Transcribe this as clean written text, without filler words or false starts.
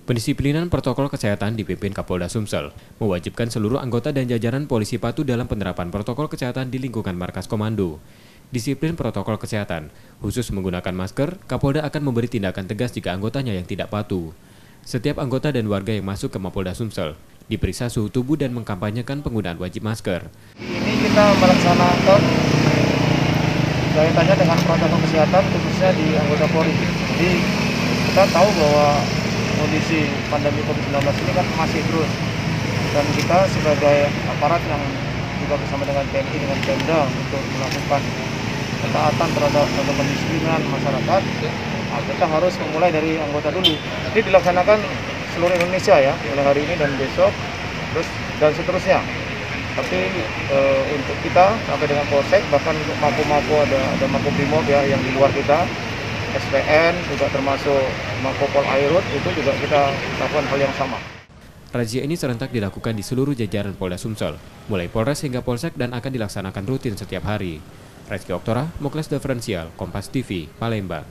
Pendisiplinan protokol kesehatan dipimpin Kapolda Sumsel, mewajibkan seluruh anggota dan jajaran polisi patuh dalam penerapan protokol kesehatan di lingkungan markas komando. Disiplin protokol kesehatan, khusus menggunakan masker, Kapolda akan memberi tindakan tegas jika anggotanya yang tidak patuh. Setiap anggota dan warga yang masuk ke Mapolda Sumsel diperiksa suhu tubuh dan mengkampanyekan penggunaan wajib masker. Ini kita melaksanakan kaitannya dengan protokol kesehatan khususnya di anggota Polri. Jadi kita tahu bahwa kondisi pandemi COVID-19 ini kan masih terus, dan kita sebagai aparat yang juga bersama dengan TNI dengan Pemda untuk melakukan ketaatan terhadap pendisiplinan masyarakat, kita harus memulai dari anggota dulu. Ini dilaksanakan seluruh Indonesia ya, mulai hari ini dan besok, terus dan seterusnya. Tapi untuk kita sampai dengan Polsek, bahkan untuk Mako ada Makobrimob ya yang di luar kita, SPN juga termasuk Makopol Airut, itu juga kita lakukan hal yang sama. Razia ini serentak dilakukan di seluruh jajaran Polda Sumsel, mulai Polres hingga Polsek dan akan dilaksanakan rutin setiap hari. Reski Oktora, Mokles Diferensial, Kompas TV, Palembang.